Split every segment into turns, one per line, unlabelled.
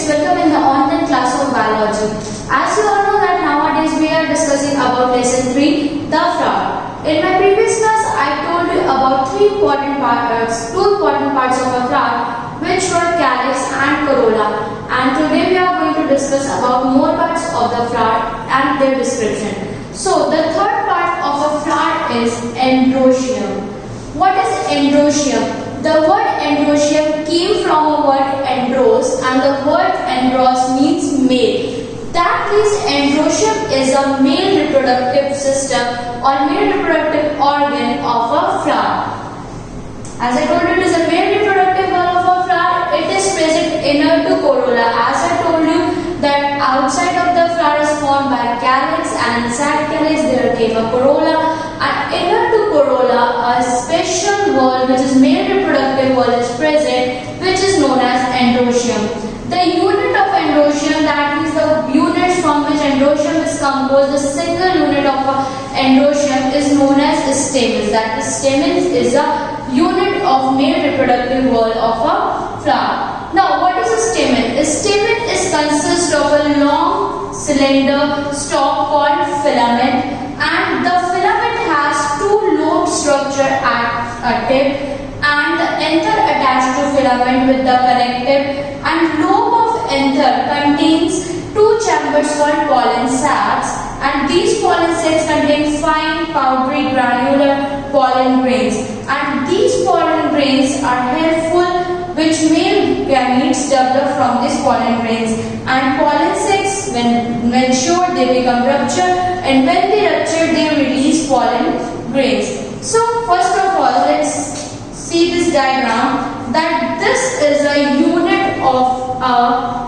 students, welcome in the online class of biology. As you all know that nowadays we are discussing about lesson 3, the flower. In my previous class I told you about two important parts of a flower, which were calyx and corolla. And today we are going to discuss about more parts of the flower and their description. So the third part of a flower is androecium. What is androecium? The word androecium came from a word andros, and the word andros means male. That means androecium is a male reproductive system or male reproductive organ of a flower. As I told you, it is a male reproductive organ of a flower. It is present inner to corolla. As I told you that outside of the flower is formed by calyx, and inside calyx there came a corolla, and inner to corolla a special wall which is male reproductive wall is present, which is known as androecium. The unit of androecium, that means the unit from which androecium is composed, the single unit of androecium is known as stamens. That is, stamens is a unit of male reproductive wall of a flower. Now, what is a stamen? A stamen consists of a long cylinder stalk called filament, and the filament has two lobe structure at a tip and the anther attached to filament with the connective, and lobe of anther contains two chambers called pollen sacs, and these pollen sacs contain fine powdery granular pollen grains, and these pollen grains are helpful which male gametes develop from these pollen grains, and pollen sacs when sure they become ruptured, and when they rupture they release pollen grains. So first of all, let's see this diagram, that this is a unit of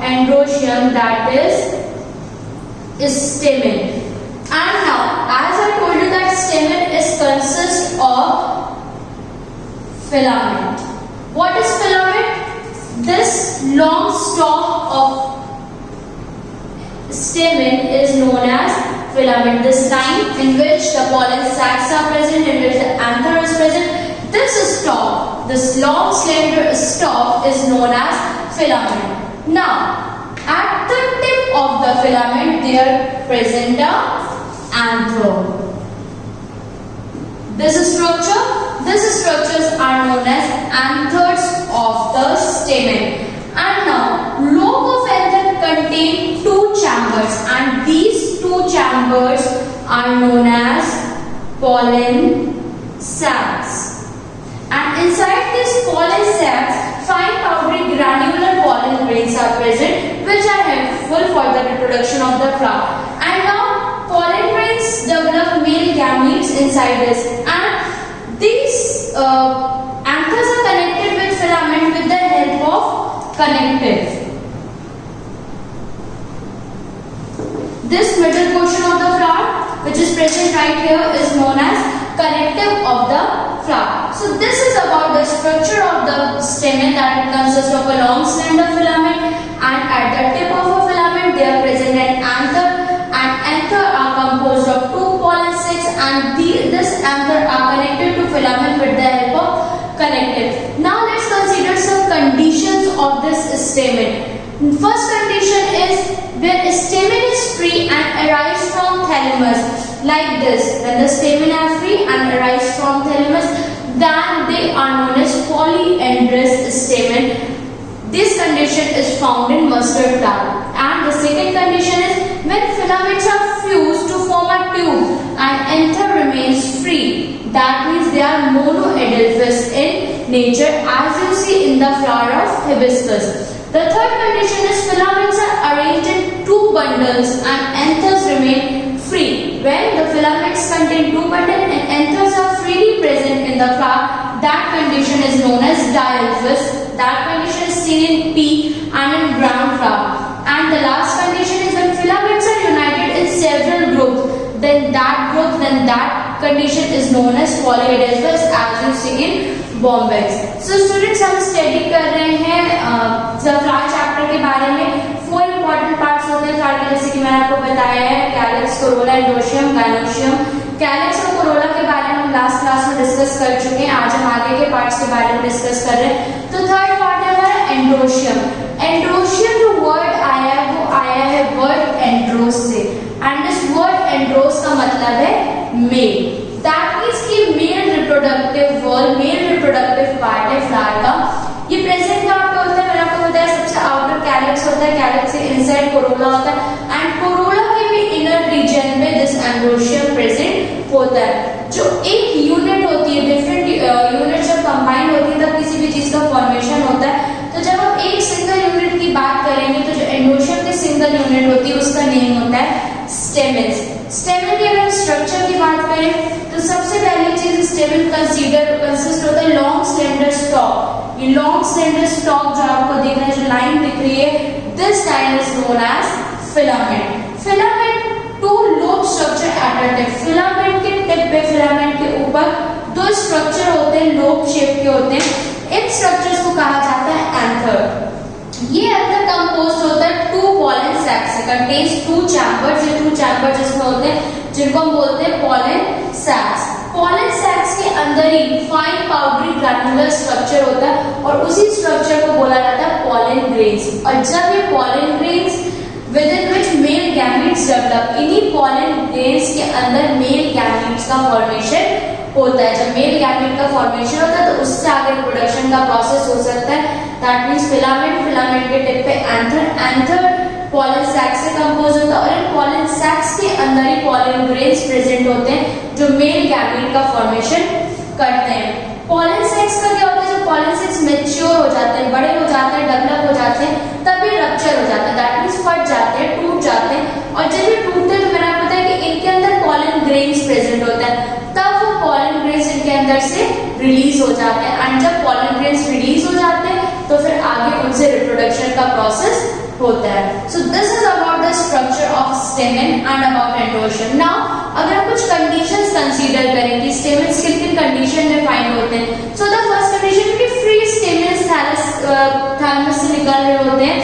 androecium, that is stamen. And now, as I told you that stamen consists of filament. What is filament? This long stalk of stamen is known as filament. This line in which the pollen sacs are present, in which the anther is present, this stalk, this long slender stalk is known as filament. Now, at the tip of the filament there present a anther. These structures are known as anthers of the stamen. And now, lobe of anther contain two chambers, and these two chambers are known as pollen sacs. And inside these pollen sacs, fine powdery granular pollen grains are present, which are helpful for the reproduction of the flower. And now, pollen grains develop male gametes inside this, and these anthers are connected with filament with the help of connective. This middle portion of the flower, which is present right here, is known as connective of the flower. So this is about the structure of the stamen, that it consists of a long slender filament, and at the tip of a filament there present an anther, and anther are composed of two pollen sacs, and this anther are connected to filament with the help of connective. Now let's consider some conditions of this stamen. First condition is when a stamen is free and arise from thalamus, like this. When the stamen are free and arise from thalamus, then they are known as polyandrous stamen. This condition is found in mustard flower. And the second condition is when filaments are fused to form a tube and anther remains free. That means they are monoadelphous in nature, as you see in the flower of hibiscus. The third condition is filaments are arranged in two bundles and anthers remain free. When the filaments contain two bundles and anthers are freely present in the flower, that condition is known as diaphys. That condition is seen in pea and in ground flower. And the last condition is when filaments are united in several groups, then that condition is known as polyadelphous, as you see in bombex. So students, हम study कर रहे हैं flower chapter के बारे में. 4 important parts होते हैं flower के, जैसे कि मैंने आपको बताया है, calyx, Corolla, androecium, gynoecium. Calyx और कोरोला के बारे में हम लास्ट क्लास में डिस्कस कर चुके हैं. आज हम आगे के पार्ट्स के बारे में डिस्कस कर रहे हैं. तो थर्ड पार्ट है हमारा एंड्रोशियम. एंड्रोशियम जो वर्ड होता है, कैलिक्स के इनसाइड कोरोला होता है, एंड कोरोला के भी इनर रीजन में दिस एंड्रोशियम प्रेजेंट होता है। जो एक यूनिट होती है, डिफरेंट यूनिट जब कंबाइन होती है तब किसी भी चीज का फॉर्मेशन होता है। तो जब हम एक सिंगल यूनिट की बात करेंगे तो जो एंड्रोशियम की सिंगल यूनिट होती है उसका नेम होता है स्टेमेन। स्टेमेन के अगर स्ट्रक्चर की बात करें तो सबसे पहली चीज स्टेमेन कंसिस्ट होता है लॉन्ग स्लेंडर स्टॉक। ये लॉन्ग स्लेंडर स्टॉक जो आपको दिख रहा है, जो लाइन दिख रही है, this line is known as filament. Filament to lobe structure at a tip. Filament के टिप पे, फिलामेंट के ऊपर दो स्ट्रक्चर होते हैं, लोब शेप के होते हैं। इन स्ट्रक्चर्स को कहा जाता है एंथर। ये एंथर कंपोज्ड होता है टू पॉलन सैक्स से, कंटेन्स टू चैम्बर्स। ये टू चैम्बर्स जिसमें होते हैं जिनको हम बोलते हैं पॉलन सैक्स। पॉलन सैक्स के अंदर ही फाइन पाउडरी ग्रैन्युलर स्ट्रक्चर होता है और उसी स्ट्रक्चर को बोला जाता है पॉलन ग्रेन्स। और जब ये pollen grains within which male gametes develop, इन्हीं pollen grains के अंदर male gametes का formation होता है। जब मेल गैमेट का फॉर्मेशन होता है तो उससे आगे प्रोडक्शन का प्रोसेस हो सकता है। दैट मींस फिलामेंट, फिलामेंट के टिप पे एंथर, एंथर पॉलन सैक्स से कंपोज होता है और इन पॉलन सैक्स के अंदर ही पॉलन ग्रेन्स प्रेजेंट होते हैं जो मेल गैमेट का फॉर्मेशन करते हैं। पॉलन सैक्स का क्या होता है, जब पॉलन सैक्स मैच्योर हो जाते हैं, बड़े हो जाते हैं, डेवलप हो जाते हैं, तब ये रप्चर हो जाता है। दैट मींस फट जाते हैं, टूट जाते हैं। और जब ये टूटते हैं तो मैंने आपको बताया कि इनके अंदर पॉलन ग्रेन्स प्रेजेंट होता है, तब वो पॉलन ग्रेन्स इनके अंदर से रिलीज हो जाते हैं। एंड जब पॉलन ग्रेन्स रिलीज हो जाते हैं तो फिर आगे उनसे रिप्रोडक्शन का प्रोसेस होता है। सो this is about the structure of stamen and about androecium. Now अगर हम कुछ कंडीशंस कंसीडर करें कि स्टेमेन्स किन किन कंडीशन में फाइंड होते हैं। सो द फर्स्ट कंडीशन कि फ्री स्टेमेन्स थैलमस से निकल रहे होते हैं,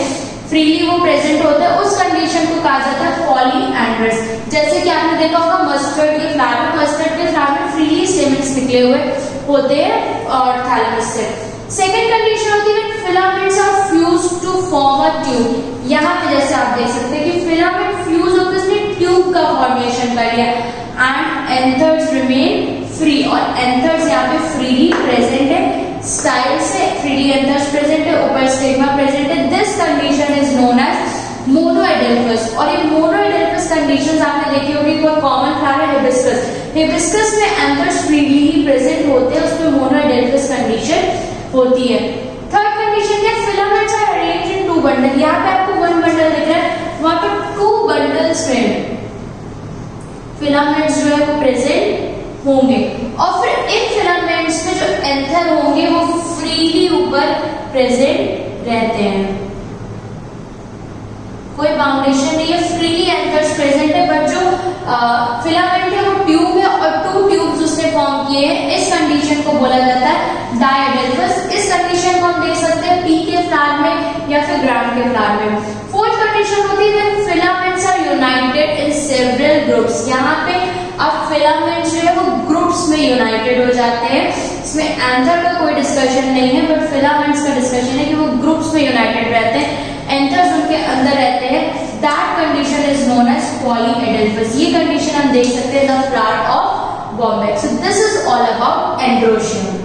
फ्रीली वो प्रेजेंट होते हैं, उस कंडीशन को कहा जाता है पॉलीएंड्रस। जैसे कि आपने देखा होगा मस्टर्ड के फ्लावर में, मस्टर्ड के फ्लावर में फ्रीली स्टेमेन्स निकले हुए होते हैं और थैलमस से। सेकेंड कंडीशन होती है filaments are fused to form a tube. यहाँ पे जैसे आप देख सकते हैं कि फिलामेंट फ्यूज होकर इसने ट्यूब का फॉर्मेशन कर लिया एंड एंथर्स रिमेन फ्री। और एंथर्स यहाँ पे फ्रीली प्रेजेंट है, स्टाइल से फ्रीली एंथर्स प्रेजेंट है, ऊपर स्टिग्मा प्रेजेंट है। This condition is known as monoadelphous. और ये मोनोएडेल्फस कंडीशंस आपने देखी होगी, कोई कॉमन फ्लावर है हिबिस्कस। हिबिस्कस में एंथर्स फ्रीली ही प्रेजेंट होते हैं, उसमें मोनोएडेल्फस कंडीशन होती है। थर्ड कंडीशन है filaments are arranged in two bundle. यहाँ पे आपको वन बंडल दिख रहा है, वहां पे टू बंडल्स में फिलामेंट्स जो है वो प्रेजेंट होंगे और फिर इन फिलामेंट्स में जो एंथर होंगे वो फ्रीली ऊपर प्रेजेंट रहते हैं, कोई बाउंडेशन नहीं है, फ्रीली एंथर्स प्रेजेंट है। बट जो फिलामेंट है वो ट्यूब है और टू ट्यूब्स उसने फॉर्म किए हैं। इस कंडीशन को बोला जाता है डायडेल्फस। इस कंडीशन को हम देख सकते हैं पी के फ्लावर में या फिर ग्राम के फ्लावर में। फोर्थ कंडीशन होती है when filaments are united in several groups. यहाँ पे अब फिलामेंट्स जो है वो ग्रुप्स में यूनाइटेड हो जाते हैं। इसमें एंथर का कोई डिस्कशन नहीं है बट फिलामेंट्स का डिस्कशन है कि वो ग्रुप्स में यूनाइटेड रहते हैं, एंथर्स उनके अंदर रहते हैं। That condition is known as polyadelphous. ये कंडीशन हम देख सकते हैं the flower of Bombax. So this is all about androecium.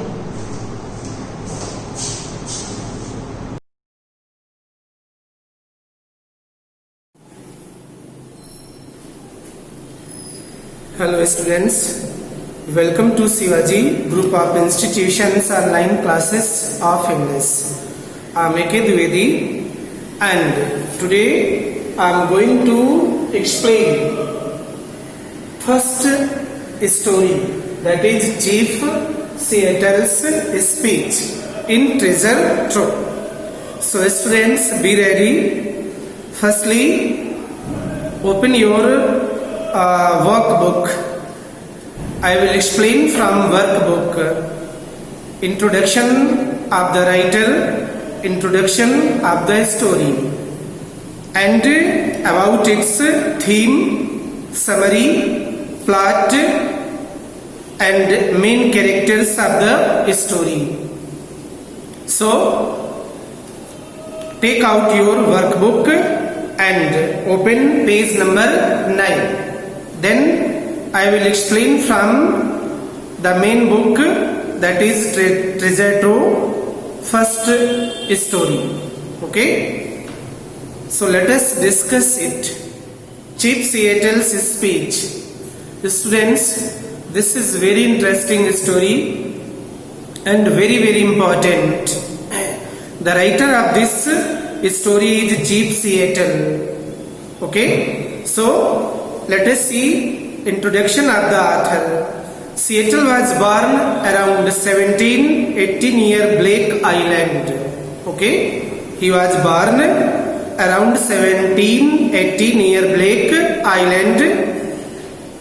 Hello students, welcome to Shivaji Group of Institutions online classes of English. I am A.K. Dwivedi and today I am going to explain first story, that is Chief Seattle's speech in Treasure Trove. So students, be ready. Firstly, open your workbook. I will explain from workbook. Introduction of the writer, introduction of the story, and about its theme, summary, plot, and main characters of the story. So, take out your workbook and open page number 9. Then I will explain from the main book, that is Treasure Trove, first story. Okay. So let us discuss it. Chief Seattle's speech. Students, this is very interesting story and very important. The writer of this story is Chief Seattle. Okay, so let us see introduction of the author. Seattle was born around 1780 near Blake Island. Okay, he was born around 1780 near Blake Island,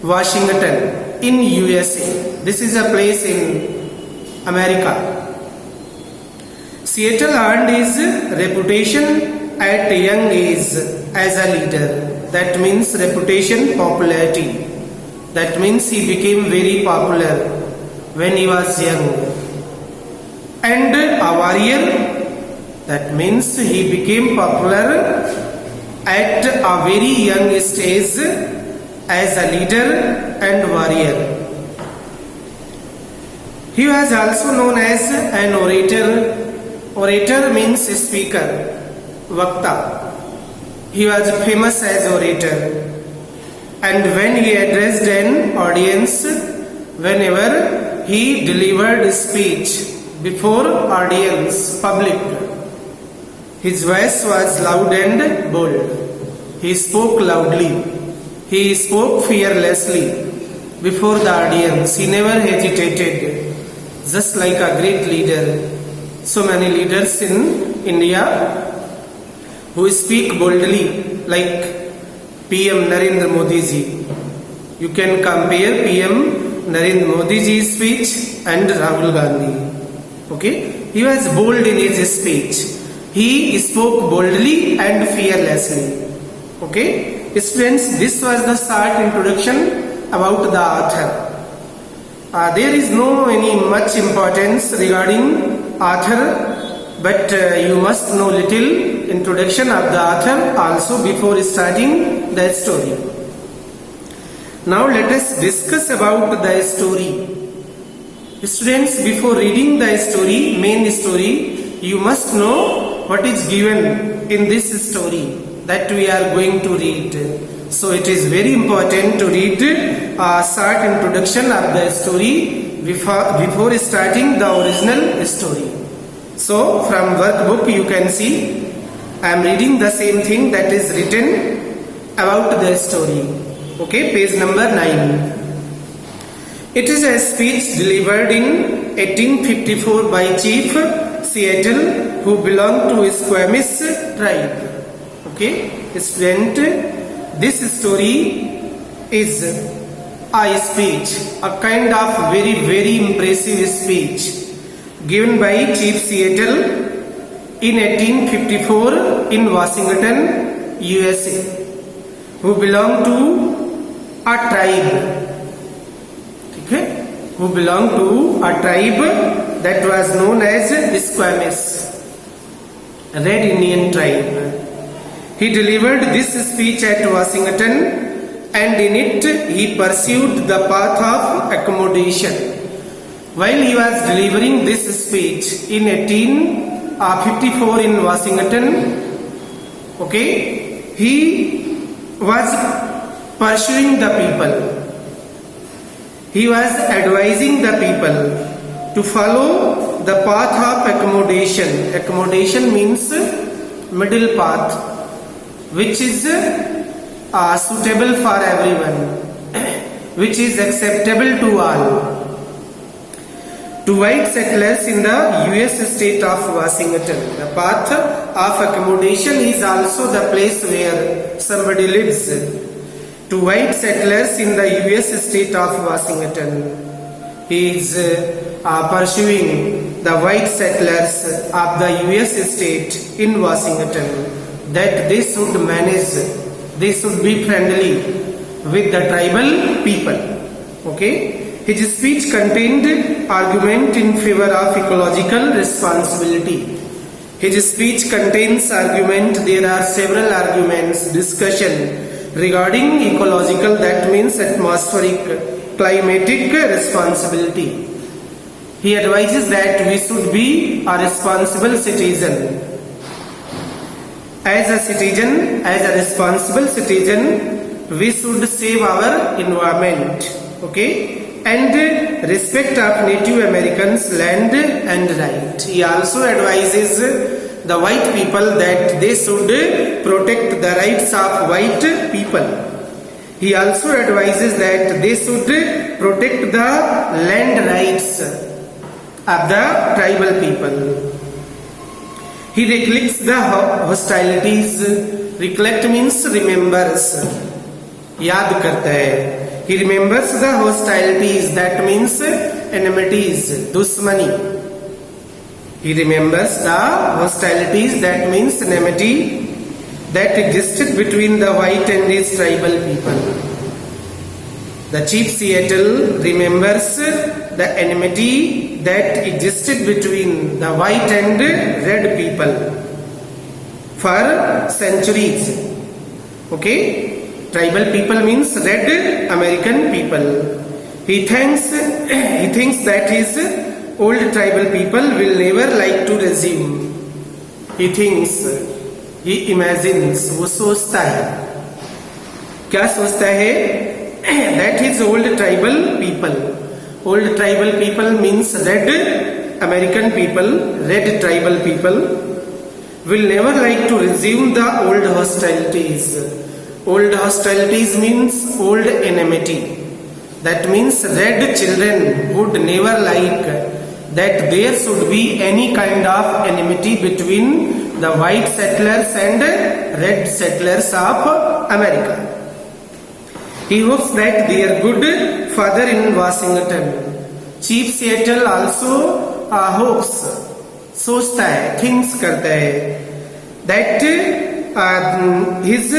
Washington in USA. This is a place in America. Seattle earned his reputation at a young age as a leader. That means reputation, popularity. That means he became very popular when he was young. And a warrior. That means he became popular at a very young stage as a leader and warrior. He was also known as an orator. Orator means speaker, Vakta. He was famous as orator. And when he addressed an audience, whenever he delivered speech before audience, public, his voice was loud and bold. He spoke loudly. He spoke fearlessly before the audience. He never hesitated, just like a great leader. So many leaders in India who speak boldly, like PM Narendra Modi ji. You can compare PM Narendra Modi ji's speech and Rahul Gandhi. Okay, he was bold in his speech. He spoke boldly and fearlessly. Okay, students, this was the short introduction about the author. There is no any much importance regarding author, but you must know little introduction of the author also before starting the story. Now let us discuss about the story. Students, before reading the story, main story, you must know what is given in this story that we are going to read. So it is very important to read a short introduction of the story before starting the original story. So from workbook you can see I am reading the same thing that is written about the story. Okay, page number 9. It is a speech delivered in 1854 by Chief Seattle who belonged to Squamish tribe. Okay, student, this story is a speech, a kind of very impressive speech given by Chief Seattle in 1854 in Washington, USA, who belonged to a tribe. Okay, who belonged to a tribe that was known as Squamish, Red Indian tribe. He delivered this speech at Washington, and in it he pursued the path of accommodation. While he was delivering this speech in 1854 in Washington, okay, he was pursuing the people. He was advising the people to follow the path of accommodation. Accommodation means middle path, which is suitable for everyone, which is acceptable to all. To white settlers in the US state of Washington, the path of accommodation is also the place where somebody lives. To white settlers in the US state of Washington, he is pursuing the white settlers of the US state in Washington, that they should manage, they should be friendly with the tribal people. Okay, his speech contained argument in favor of ecological responsibility. His speech contains argument. There are several arguments, discussion regarding ecological, that means atmospheric, climatic responsibility. He advises that we should be a responsible citizen. As a citizen, as a responsible citizen, we should save our environment, okay, and respect of Native Americans' land and right. He also advises the white people that they should protect the rights of white people. He also advises that they should protect the land rights of the tribal people. He recollects the hostilities. Recollect means remembers. याद करता है. He remembers the hostilities, that means enmities, दुश्मनी. He remembers the hostilities, that means enmity, that existed between the white and his tribal people. The Chief Seattle remembers the enmity that existed between the white and red people for centuries. Okay? Tribal people means red American people. He thinks that his old tribal people will never like to resume. He thinks, he imagines, वो सोचता है. क्या सोचता है? That his old tribal people means red American people, red tribal people will never like to resume the old hostilities. Old hostilities means old enmity. That means red children would never like that there should be any kind of enmity between the white settlers and red settlers of America. He hopes that their good father in Washington, Chief Seattle also hopes, सोचता है, thinks करता है, that his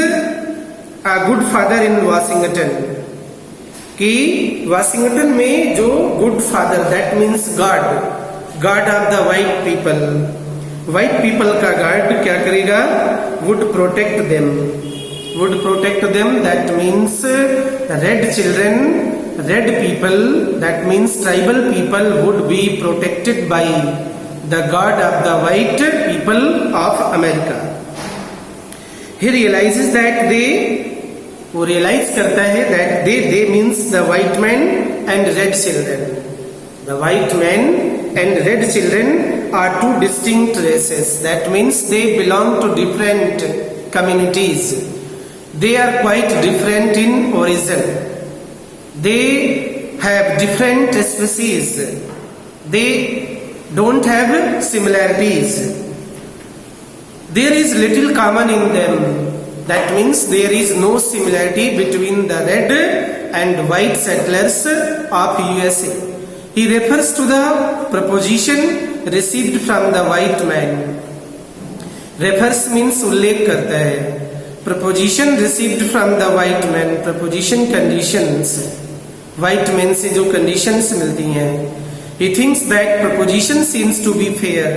good father in Washington, कि Washington में जो good father, that means God of the white people का God क्या करेगा? Would protect them, that means red children, red people, that means tribal people would be protected by the God of the white people of America. He realizes that वो realise करता है that they means the white man and red children. The white man and red children are two distinct races. That means they belong to different communities. They are quite different in origin. They have different species. They don't have similarities. There is little common in them. That means there is no similarity between the red and white settlers of USA. He refers to the proposition received from the white man. Refers means उल्लेख करता है. Proposition received from the white man. Proposition conditions. White man से जो conditions मिलती हैं. He thinks that proposition seems to be fair.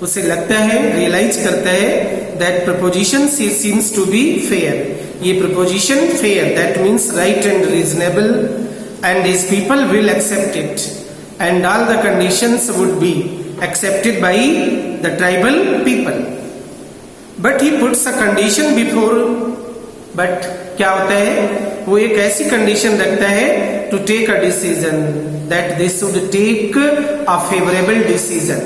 उसे लगता है, रियलाइज करता है that proposition seems to be fair. ये proposition fair, that means right and reasonable, and his people will accept it, and all the conditions would be accepted by the tribal people. But he puts a condition before. But क्या होता है? वो एक ऐसी condition रखता है to take a decision, that they should take a favorable decision.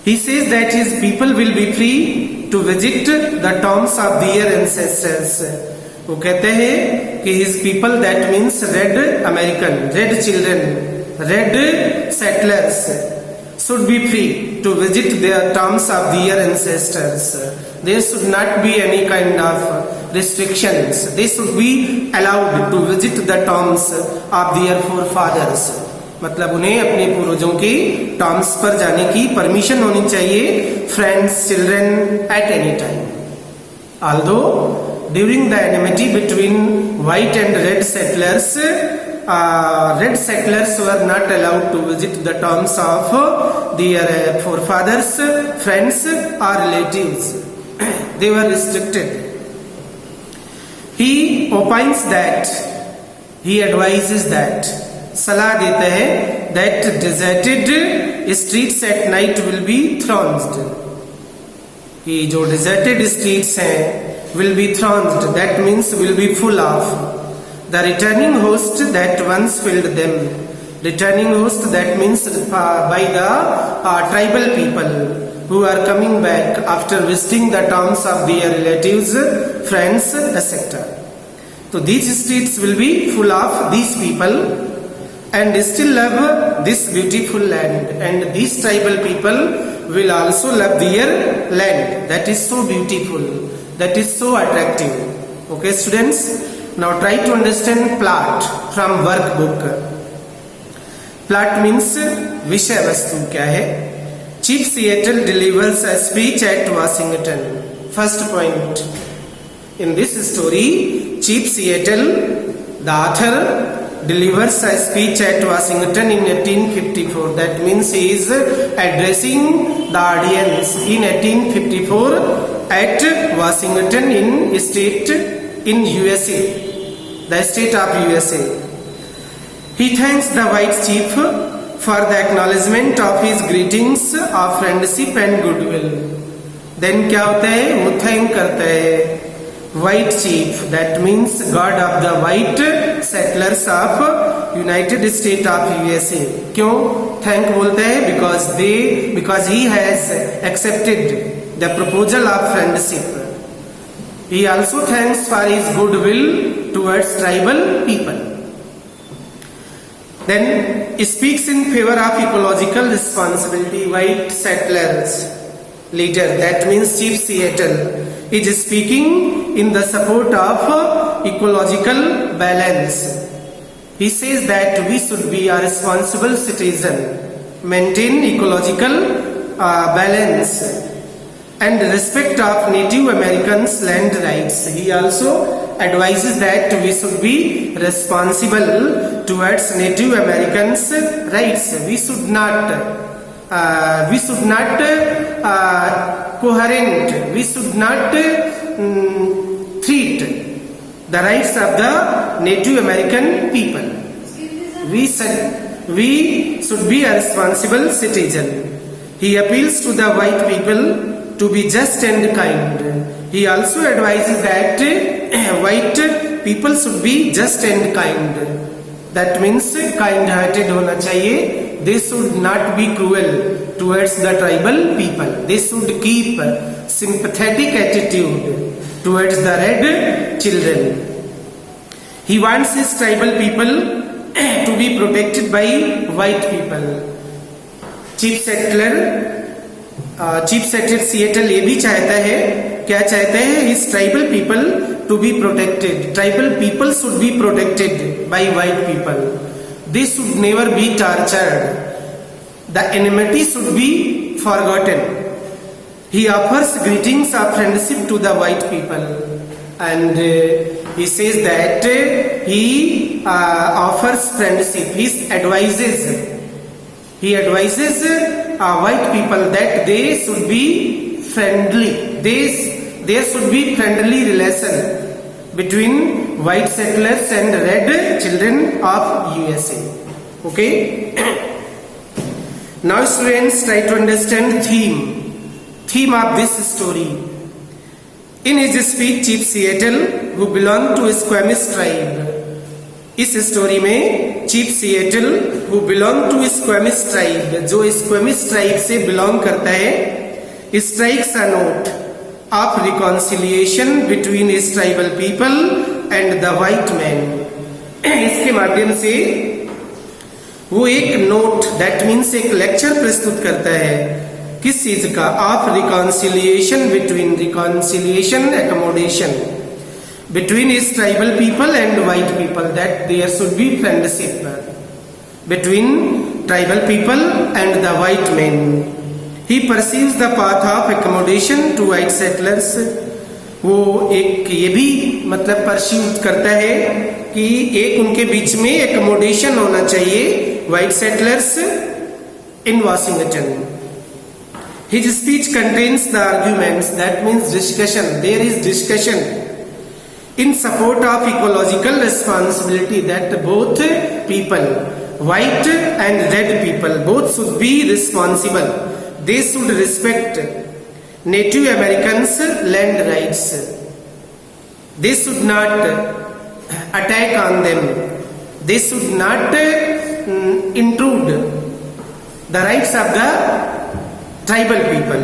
He says that his people will be free to visit the tombs of their ancestors. वो कहते हैं कि his people, that means red American, red children, red settlers should be free to visit their tombs of their ancestors. There should not be any kind of restrictions. They should be allowed to visit the tombs of their forefathers. मतलब उन्हें अपने पूर्वजों की Tom's पर जाने की permission होनी चाहिए, friends, children, at any time. Although during the enmity between white and red settlers were not allowed to visit the tombs of their forefathers, friends और relatives. They were restricted. He opines that, he advises that, सलाह देता है that deserted streets at night will be thronged. कि जो deserted streets हैं will be thronged, that means will be full of the returning host that once filled them. Returning host, that means by the tribal people who are coming back after visiting the towns of their relatives, friends, etc. So these streets will be full of these people and still love this beautiful land, and these tribal people will also love their land that is so beautiful, that is so attractive. Okay students, now try to understand plot from workbook. Plot means विषय वस्तु क्या है. Chief Seattle delivers a speech at Washington. First point in this story, Chief Seattle, the author, delivers a speech at Washington in 1854. That means he is addressing the audience in 1854 at Washington in USA, the state of USA. He thanks the white chief for the acknowledgement of his greetings of friendship and goodwill. Then क्या होता है, वो thank करता है white chief, that means god of the white settlers of United States of USA. क्यों thank बोलते हैं? because he has accepted the proposal of friendship. He also thanks for his goodwill towards tribal people. Then speaks in favor of ecological responsibility. White settlers leader, that means Chief Seattle, is speaking in the support of ecological balance. He says that we should be a responsible citizen, maintain ecological balance and respect of Native Americans' land rights. He also advises that we should be responsible towards Native Americans' rights. We should not coherent. We should not treat the rights of the Native American people. We should be a responsible citizen. He appeals to the white people to be just and kind. He also advises that white people should be just and kind. That means kind-hearted होना चाहिए. They should not be cruel towards the tribal people. They should keep sympathetic attitude towards the red children. He wants his tribal people to be protected by white people. Chief Settler Seattle ये भी चाहता है, क्या चाहता है? His tribal people to be protected. Tribal people should be protected by white people. They should never be tortured. The enmity should be forgotten. He offers greetings of friendship to the white people, and he says that he offers friendship. He advises white people that they should be friendly. There should be friendly relation between white settlers and red children of USA. Okay. Now students, try to understand theme of this story. In his speech, Chief Seattle, who belonged to Squamish tribe, इस story में chief Seattle who belong to Squamish tribe, जो Squamish tribe से belong करता है, strikes a note of reconciliation between his tribal people and the white man. इसके माध्यम से वो एक नोट, दैट मीन्स एक लेक्चर प्रस्तुत करता है. किस चीज का? Of reconciliation, accommodation between his tribal people and white people, that there should be friendship between tribal people and the white men. He perceives the path of accommodation to white settlers. वो एक ये भी मतलब pursuit करता है कि एक उनके बीच में accommodation होना चाहिए white settlers in Washington. His speech contains the arguments, that means discussion. There is discussion in support of ecological responsibility, that both people, white and red people, both should be responsible. They should respect Native Americans land rights. They should not attack on them. They should not intrude the rights of the tribal people.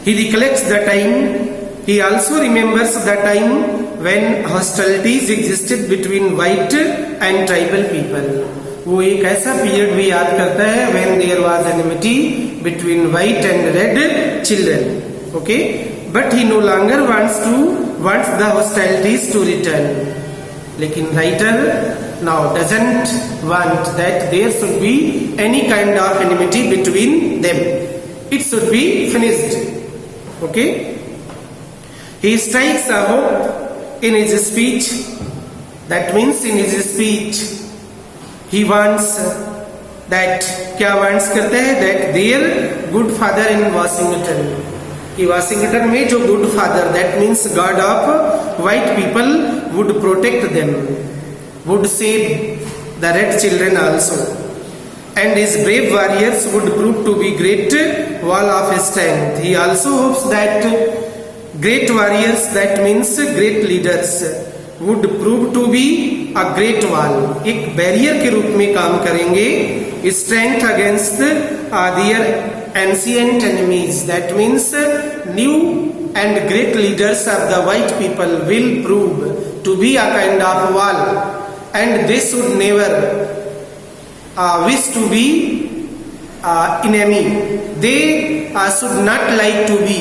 He recollects the time. He also remembers the time when hostilities existed between white and tribal people. वो एक ऐसा period भी याद करता है when there was enmity between white and red children. Okay, but he no longer wants the hostilities to return. लेकिन writer now doesn't want that there should be any kind of enmity between them. It should be finished. Okay, he strikes a hope in his speech. That means in his speech he wants that, क्या wants करते हैं, that their good father in Washington, कि Washington में जो good father, that means God of white people, would protect them, would save the red children also, and his brave warriors would prove to be great wall of strength. He also hopes that great warriors, that means great leaders, would prove to be a great wall, एक barrier के रूप में काम करेंगे, strength against their ancient enemies. That means new and great leaders of the white people will prove to be a kind of wall, and they should never wish to be enemy. They should not like to be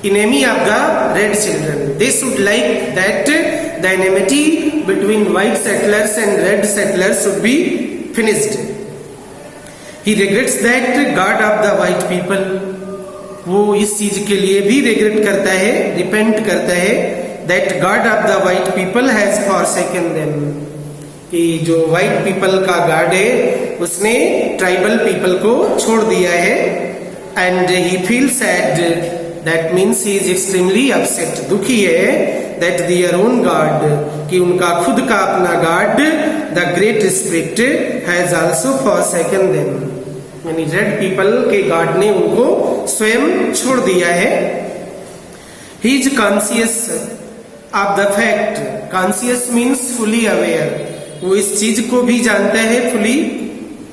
enemy of the red children. They should like that the enmity between white settlers and red settlers should be finished. He regrets that God of the white people, वो इस चीज के लिए भी regret करता है, repent करता है, that God of the white people has forsaken them, कि जो white people का God है उसने tribal people को छोड़ दिया है, and he feels sad. That means he is extremely upset. दुखी है that their own God, कि उनका खुद का अपना God, the great spirit, has also forsaken them. यानी रेड पीपल के God ने उनको स्वयं छोड़ दिया है. He is conscious of the fact. Conscious means fully aware. वो इस चीज को भी जानता है, fully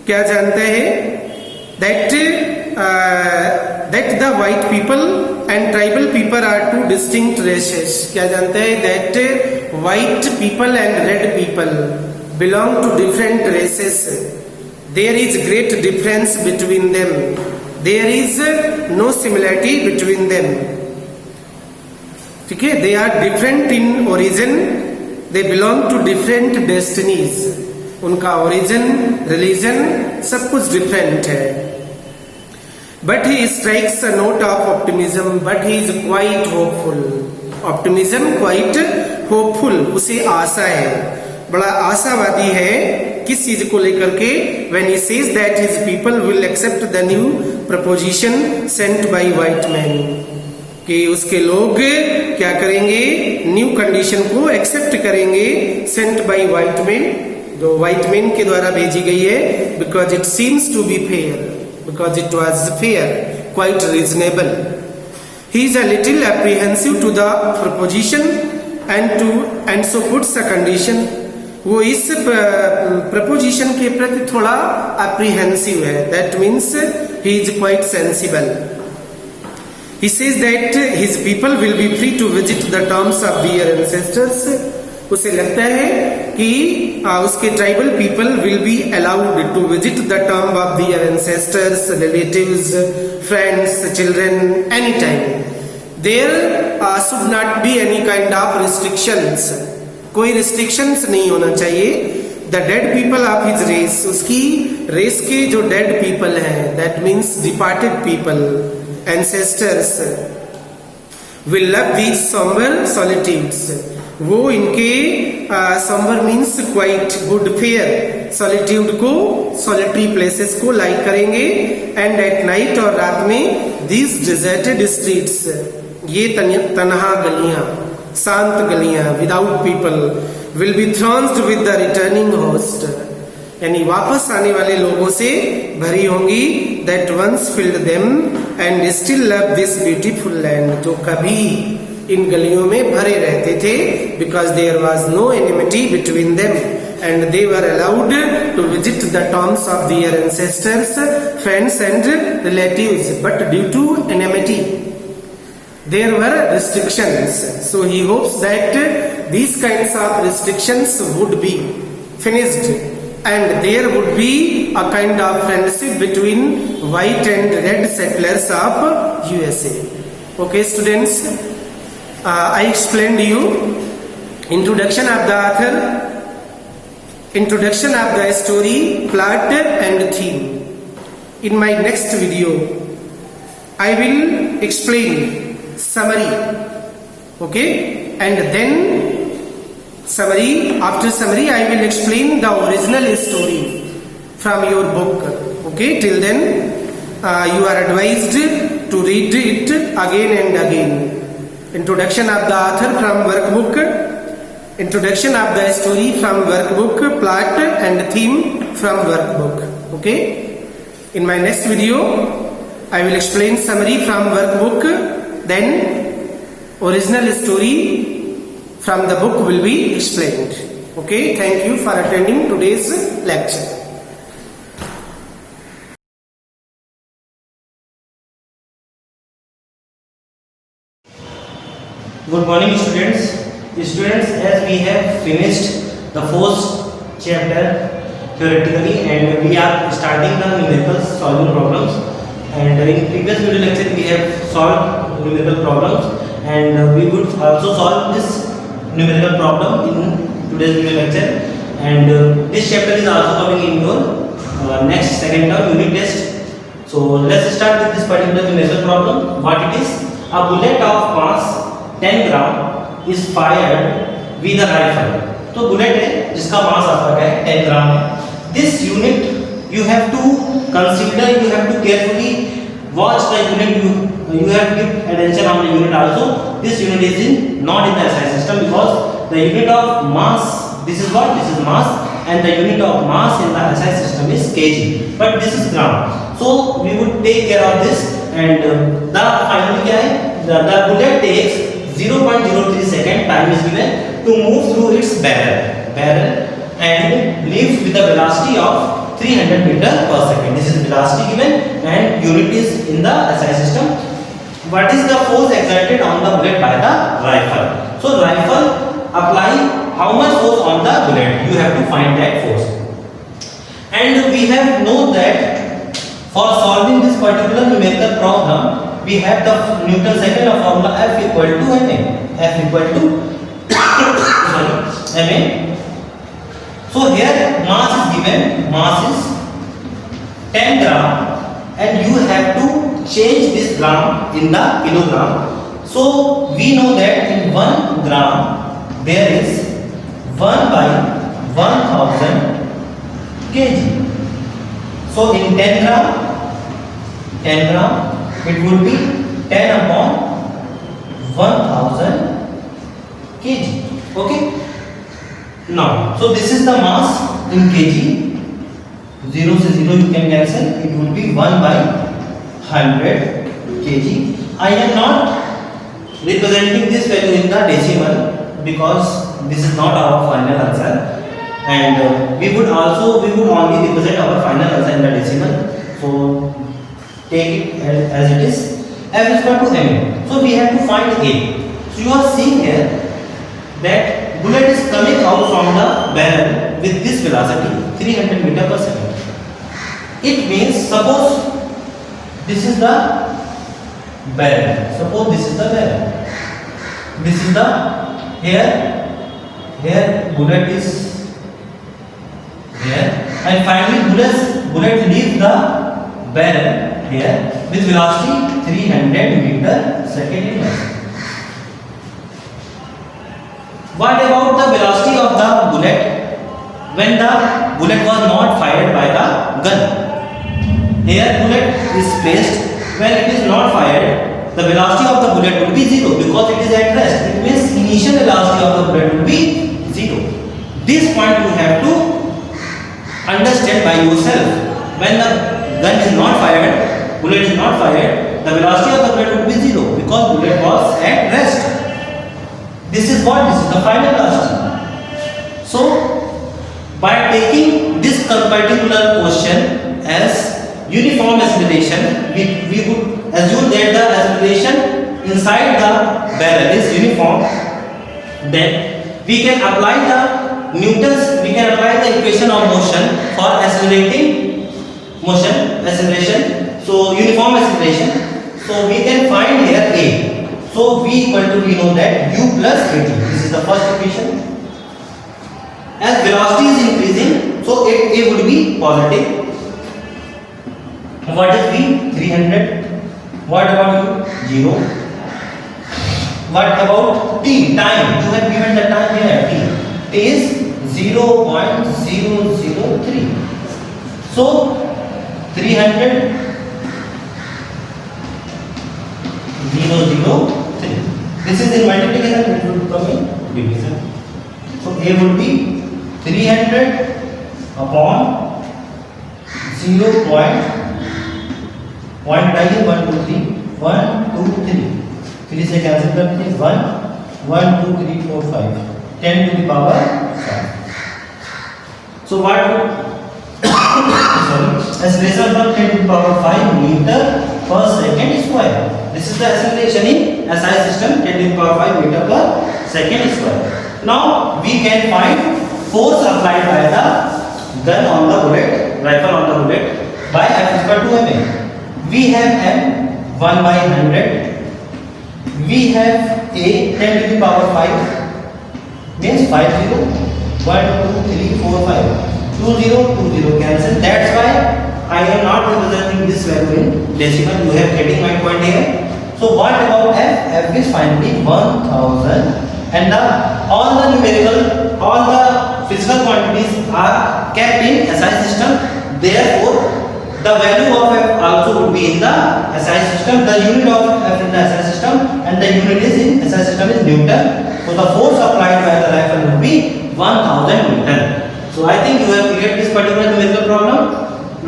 क्या जानता है, that the white people and tribal people are two distinct races. क्या जानते हैं, that white people and red people belong to different races. There is great difference between them. There is no similarity between them. ठीक है, they are different in origin. They belong to different destinies. उनका origin, religion सब कुछ different है. But he strikes a note of optimism, but he is quite hopeful. Optimism, quite hopeful. उसे आशा है, बड़ा आशावादी है. किस चीज को लेकर के? When he says that his people will accept the new proposition sent by white men, कि उसके लोग क्या करेंगे, न्यू कंडीशन को एक्सेप्ट करेंगे, sent by white men, जो white men के द्वारा भेजी गई है, because it seems to be fair. Because it was fair, quite reasonable. He is a little apprehensive to the proposition and so puts a condition. वो इस proposition के प्रति थोड़ा apprehensive है. That means he is quite sensible. He says that his people will be free to visit the tombs of their ancestors. उसे लगता है कि उसके tribal people will be allowed to visit the tomb of their ancestors, relatives, friends, children any time. There should not be any kind of restrictions. कोई restrictions नहीं होना चाहिए. The dead people of his race, उसकी race के जो dead people हैं, that means departed people, ancestors, will love these sombre solitudes. वो इनके sombre means quite good fair solitude को, सॉलिटरी प्लेसेस को लाइक करेंगे. एंड एट नाइट, और रात में, दीज डिजर्टेड स्ट्रीट्स, ये तनहा गलियां, शांत गलियां, without people, will be thronged with the returning host, यानी वापस आने वाले लोगों से भरी होंगी. That once filled them and still love this beautiful land. तो कभी इन गलियों में भरे रहते थे, because there was no enmity between them, and they were allowed to visit the tombs of their ancestors, friends and relatives, but due to enmity there were restrictions. So he hopes that these kinds of restrictions would be finished and there would be a kind of friendship between white and red settlers of USA. Okay students, I explained you introduction of the author, introduction of the story, plot and theme. In my next video I will explain summary, okay, and then summary, after summary I will explain the original story from your book, okay. Till then you are advised to read it again and again. Introduction of the author from workbook, introduction of the story from workbook, plot and theme from workbook, okay. In my next video I will explain summary from workbook, then original story from the book will be explained. Okay, thank you for attending today's lecture.
Good morning students. Students, as we have finished the first chapter theoretically and we are starting the numerical solving problems, and in previous video lecture we have solved numerical problems and we would also solve this numerical problem in today's video lecture, and this chapter is also coming in your next second term unit test. So let's start with this particular numerical problem. What it is: a bullet of mass 10 gram is fired with a rifle. तो bullet है जिसका मास आपका क्या है 10 ग्राम है. This unit you have to consider, you have to carefully watch the unit, you have to give attention on the unit also. This unit is not in the SI system because the unit of mass, this is what, this is mass, and the unit of mass in the SI system is kg, but this is gram. So we would take care of this, and the final क्या है, the bullet takes 0.03 second time is given to move through its barrel and leaves with a velocity of 300 meter per second. This is velocity given and unit is in the SI system. What is the force exerted on the bullet by the rifle? So rifle apply how much force on the bullet? You have to find that force. And we have known that for solving this particular numerical problem, we have the Newton's second law formula F equal to ma. F equal to ma. So here mass is given, mass is 10 gram, and you have to change this gram in the kilogram. So we know that in 1 gram there is 1 by 1000 kg. So in 10 gram it would be 10 upon 1000 kg. Okay. Now, so this is the mass in kg. 0 से 0 you can cancel. It would be 1 by 100 kg. I am not representing this value in the decimal because this is not our final answer. And we would only represent our final answer in the decimal. So take it as it is. F is equal to ma. So we have to find A. So you are seeing here that bullet is coming out from the barrel with this velocity 300 meter per second. It means suppose this is the barrel. Suppose this is the barrel. This is the here bullet is here, and finally bullet leaves the barrel here with velocity 300 meter second in mass. What about the velocity of the bullet when the bullet was not fired by the gun? Here bullet is placed. When it is not fired, the velocity of the bullet would be 0 because it is at rest. It means initial velocity of the bullet would be 0. This point you have to understand by yourself. When the gun is not fired, bullet is not fired, the velocity of the bullet would be 0 because bullet was at rest. This is what? This is the final velocity. So, by taking this particular question as uniform acceleration, we would assume that the acceleration inside the barrel is uniform. Then we can apply the equation of motion for accelerating motion, acceleration. So uniform acceleration. So we can find here A. So we know that u plus at. This is the first equation. As velocity is increasing, so A would be positive. What is V? 300. What about U? 0. What about T? Time. You have given the time here. T is 0.003. So 300 003. This is in multiplication. It would come in division. So A would be 300 upon 0. Point डालिए 1 2 3 1 2 3 3 से cancel कर दीजिए 1 1 2 3 4 5 10 to the power 5. So what acceleration from 10 to the power 5 meter per second square. This is the acceleration in SI system, 10 to the power 5 meter per second square. Now we can find force applied by the gun on the bullet, rifle on the bullet by F is equal to ma. We have m 1 by 100. We have a 10 to the power 5 means 50 1 2 3 4 5 20 20 cancel. That's why I am not representing this value in decimal. You have getting my point here. So what about f? F is finally 1000 and all the numerical, all the physical quantities are kept in SI system. Therefore the value of f also would be in the SI system. The unit of f in the SI system and the unit is in SI system is Newton. So the force applied by the rifle would be 1000 Newton. So I think you have cleared this particular numerical problem.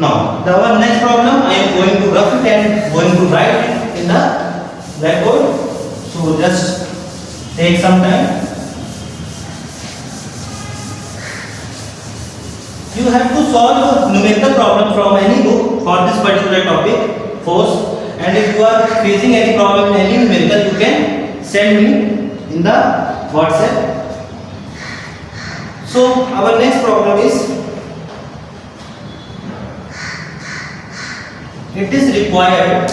Now our next problem I am going to rough it and going to write it in the blackboard. So just take some time. You have to solve numerical problem from any book for this particular topic, force. And if you are facing any problem in any numerical, you can send me in the WhatsApp. So our next problem is, it is required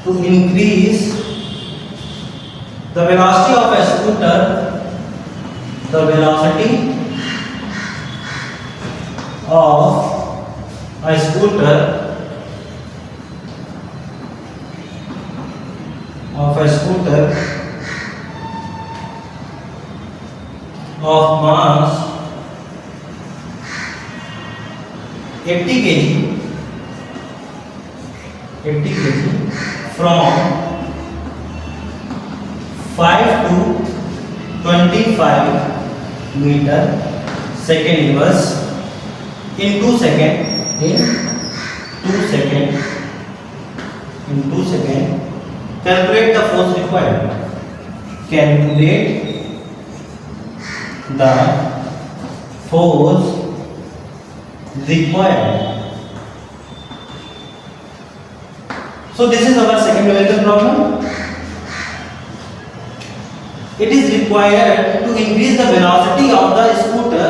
to increase the velocity of a scooter, the velocity of a scooter of mass 80 kg from 5 to 25 meter second inverse in 2 seconds. Calculate the force required. Calculate the force required. So this is our second numerical problem. It is required to increase the velocity of the scooter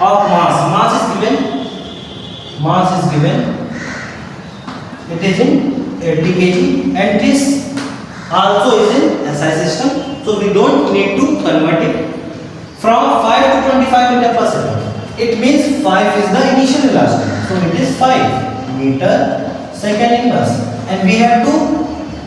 of mass. Mass is given. It is in 80 kg and this also is in SI system. So we don't need to convert it from 5 to 25 meter per second. It means 5 is the initial velocity. So it is 5 meter second inverse. And we have to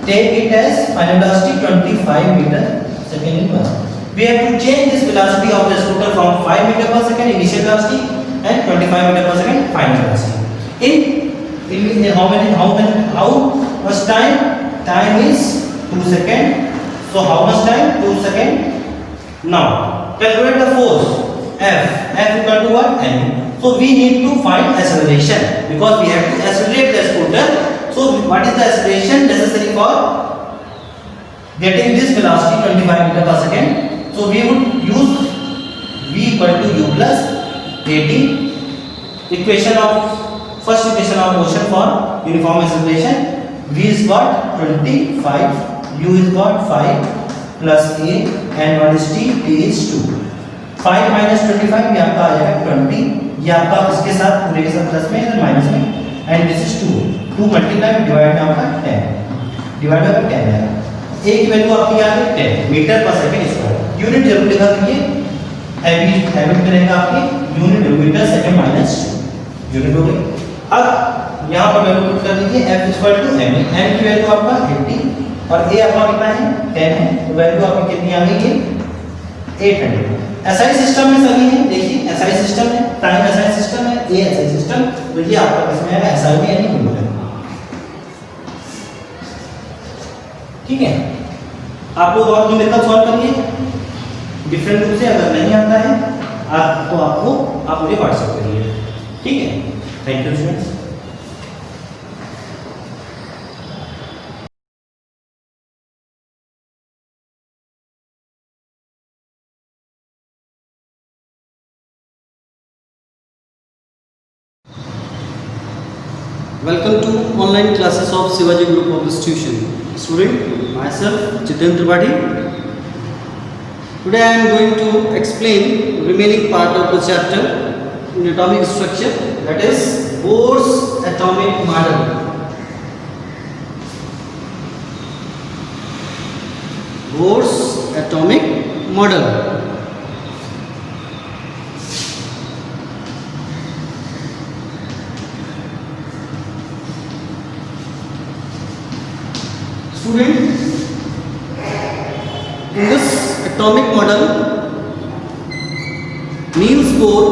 take it as final velocity 25 meter second inverse. We have to change this velocity of the scooter from 5 meter per second initial velocity and 25 meter per second final velocity. In how much time? Time is 2 seconds. So how much time? 2 seconds. Now calculate the force F. F equal to what? M. So we need to find acceleration because we have to accelerate the scooter. So what is the acceleration necessary for getting this velocity 25 meter per second? So we would use V equal to U plus AT. Equation of first equation of motion for uniform acceleration. V is what? 25. U is what? 5 plus A and what is T? T is 2. 5 minus 25 ये आपका आ जाएगा 20. ये आपका इसके साथ पूरे के साथ प्लस में इधर माइनस में and this is 2 multiply divide में आपका 10 डिवाइड बाय 10 आएगा. A की वैल्यू आपकी आ गई 10 मीटर पर सेकंड स्क्वायर. यूनिट जरूर लिखा कीजिए. हैबिट में रहेगा आपकी unit metre second minus unit हो गई. अब यहाँ पर वैल्यू पुट कर दीजिए F equal to m. m की वैल्यू आपका 80 और A आपका कितना है 10 है. तो वैल्यू आपकी कितनी आ गई है 800. एसआई सिस्टम में सभी है. देखिए एसआई सिस्टम है, टाइम एसआई सिस्टम है, ए एसआई सिस्टम. तो ये आपका किसमें है एसआई में यानी न्यूटन. ठीक है. आप लोग और न्यूमेरिकल सॉल्व करिए डिफरेंट रूप से. अगर नहीं आता है आप तो आप मुझे व्हाट्सएप करिए. ठीक है. Thank you students.
Welcome to online classes of Shivaji Group of Institution. Student, myself Jiten Tripathi. Today I am going to explain remaining part of the chapter in atomic structure, that is Bohr's atomic model. Bohr's atomic model. Student, in this atomic model, Niels Bohr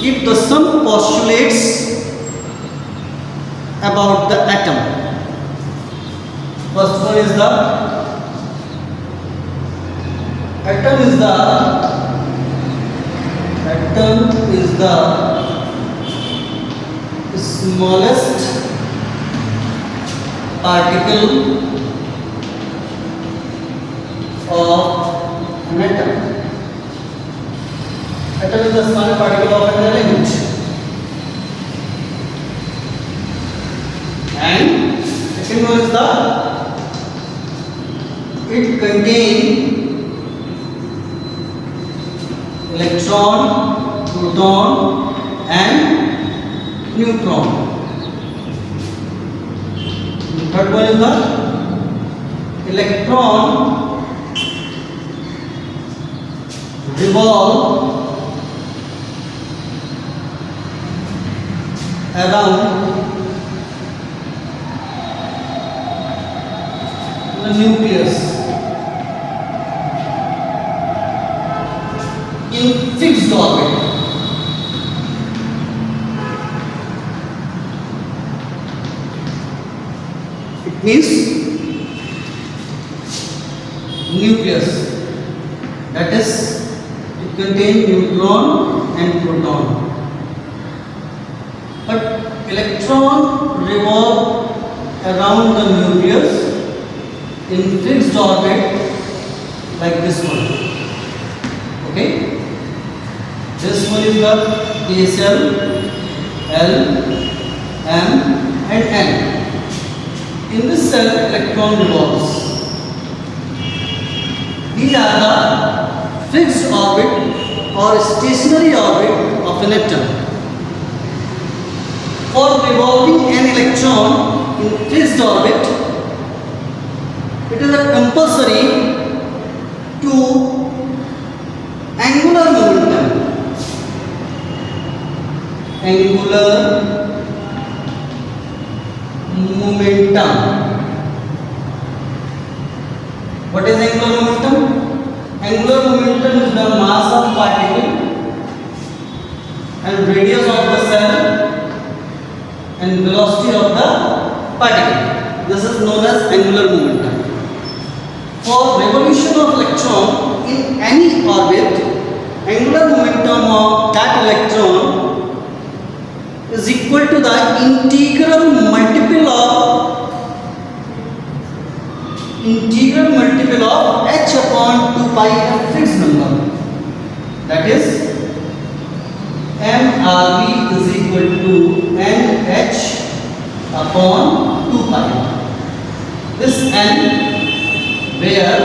give the some postulates about the atom. First one is the atom is the smallest particle of an atom. Atom is the smallest particle of an element. And second one is it contains electron, proton and neutron. Third one is the electron revolve around the nucleus in fixed orbit. Means nucleus, that is it contains neutron and proton, but electron revolve around the nucleus in fixed orbit like this one. Okay, this one is the PSL, L, M and N. In this cell, electron revolves. These are the fixed orbit or stationary orbit of an atom. For revolving an electron in fixed orbit, it is a compulsory to angular momentum. Angular momentum. What is angular momentum? Angular momentum is the mass of particle and radius of the cell and velocity of the particle. This is known as angular momentum. For revolution of electron in any orbit, angular momentum of that electron is equal to the integral multiple of h upon 2 pi, a fixed number. That is mRV is equal to nh upon 2 pi. This n, where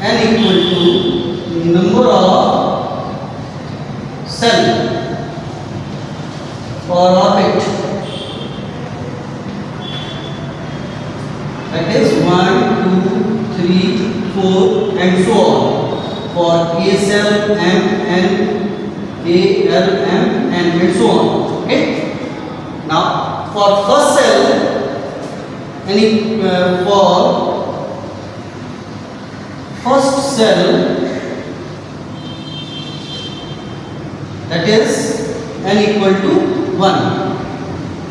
n equal to number of cell or orbit, that is 1, 2, 3, 4 and so on. For A cell, M, N, A, L, M and so on. Okay. Now for first cell, for first cell, that is n equal to 1.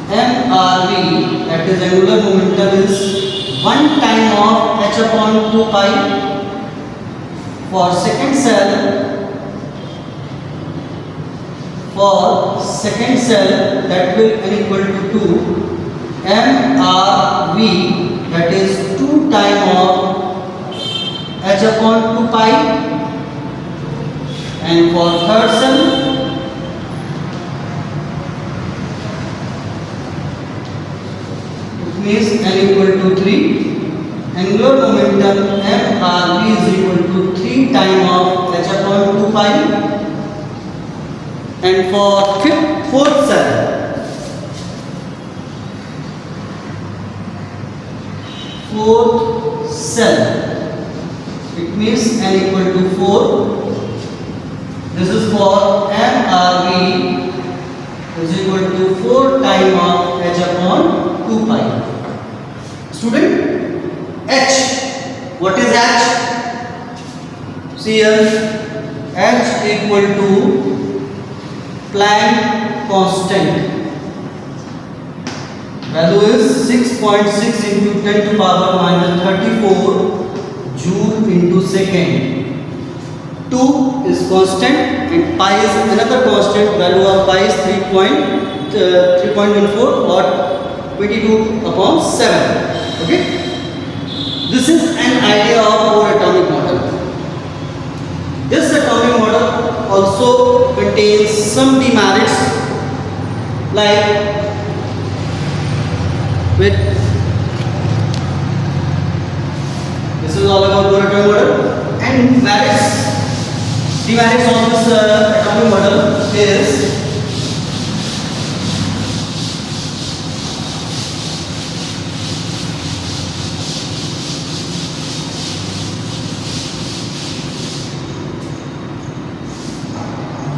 mRV, that is angular momentum, is 1 time of h upon 2 pi. For second cell, that will n equal to 2. mRV, that is 2 time of h upon 2 pi. And for third cell, it means n equal to 3. Angular momentum mRV is equal to 3 time of h upon 2 pi. And for fourth cell, it means n equal to 4. This is for mRV is equal to 4 time of h upon 2 pi. Student, h, what is h? See here, h equal to Planck constant. Value is 6.6 into 10 to power minus 34 joule into second. 2 is constant and pi is another constant. Value of pi is 3.14 or 22 upon 7. Okay. This is an idea of Bohr atomic model. This atomic model also contains some demerits, like this is all about Bohr atomic model, and demerits of this atomic model is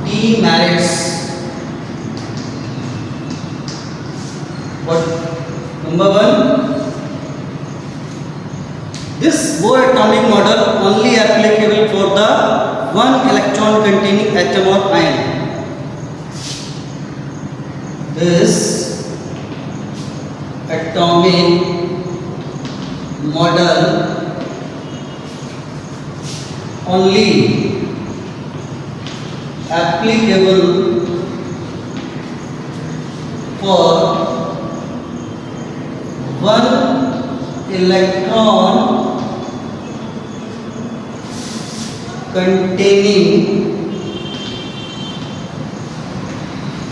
demerits. What? Number 1, this Bohr atomic model only applicable for the one electron containing atom or ion. This atomic model only applicable for one electron containing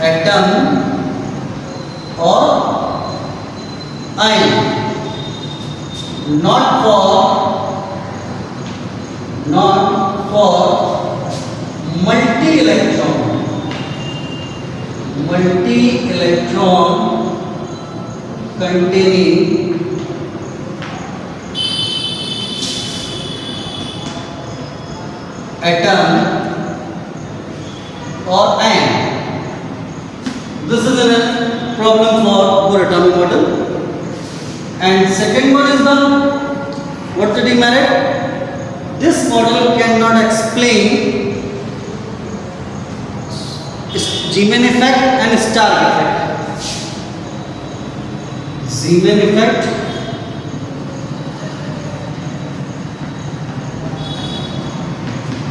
atom or ion, not for multi-electron containing atom or ion. This is a problem for Bohr atomic model. And second one is what's the demerit? This model cannot explain Zeeman effect and Stark effect. Zeeman effect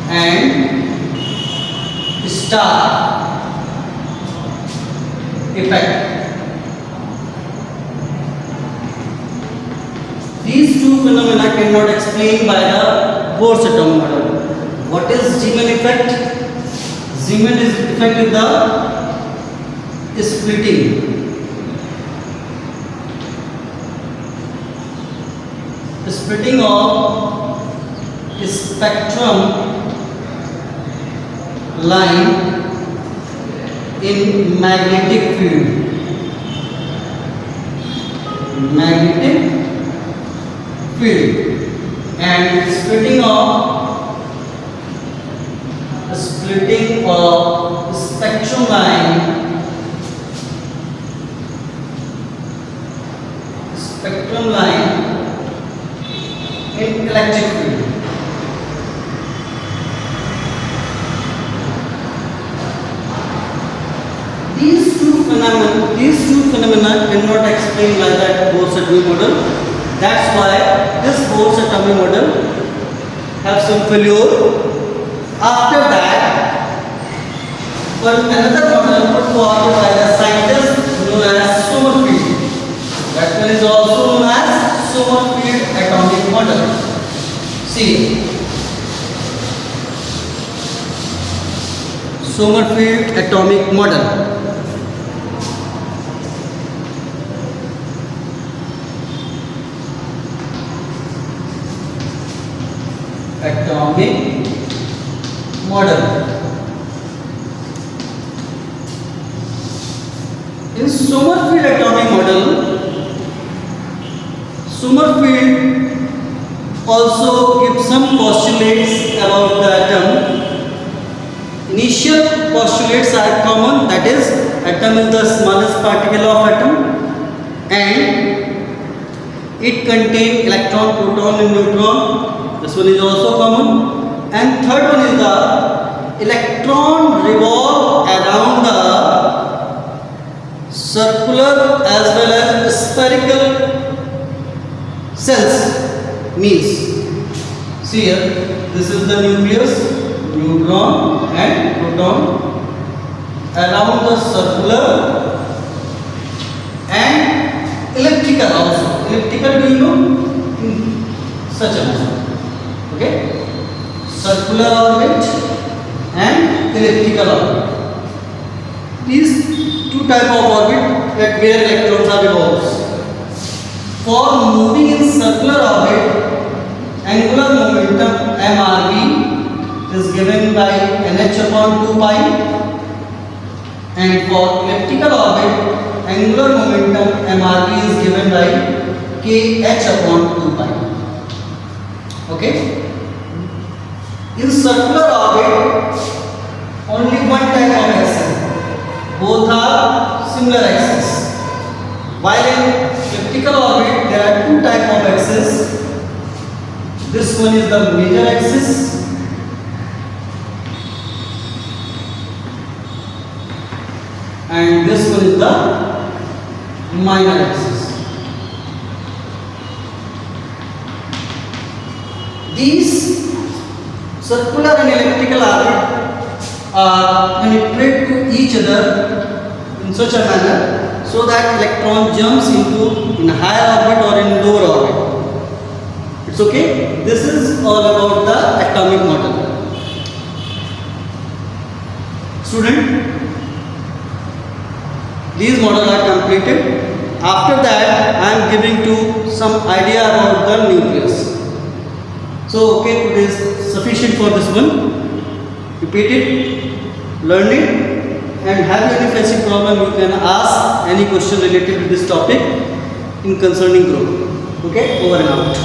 and star effect. These two phenomena cannot explain by the Bohr's atomic model. What is Zeeman effect? Zeeman is effect with the splitting. The splitting of spectrum line in magnetic field. Magnetic field and splitting of spectrum line in electric field. These two phenomena cannot explain by that Bohr's atomic model. That's why this Bohr's atomic model have some failure. After that, another model put forward by the scientist known as Sommerfeld. That one is also known as Sommerfeld atomic model. See, Sommerfeld atomic model. Atomic model. In Sommerfeld atomic model, Sommerfeld also gives some postulates about the atom. Initial postulates are common, that is, atom is the smallest particle of atom and it contains electron, proton and neutron. This one is also common. And third one is the electron revolve around the circular as well as spherical cells. Means, see here, this is the nucleus, neutron and proton around the circular and elliptical also. Elliptical, do you know? Such a manner. Okay, circular orbit and elliptical orbit. These two type of orbit at where electrons are revolves. For moving in circular orbit, angular momentum mRV is given by nh upon 2 pi, and for elliptical orbit, angular momentum mRV is given by kh upon 2 pi. Okay. In circular orbit, only one type of axis. Both are similar axis. While in elliptical orbit, there are two type of axis. This one is the major axis, and this one is the minor axis. These circular and elliptical orbit penetrate to each other in such a manner so that electron jumps into in higher orbit or in lower orbit. It's okay. This is all about the atomic model. Student, these models are completed. After that, I am giving you some idea about the nucleus. So, okay, it is sufficient for this one. Repeat it, learn it, and have any facing problem, you can ask any question related to this topic in concerning group. Okay, over and out.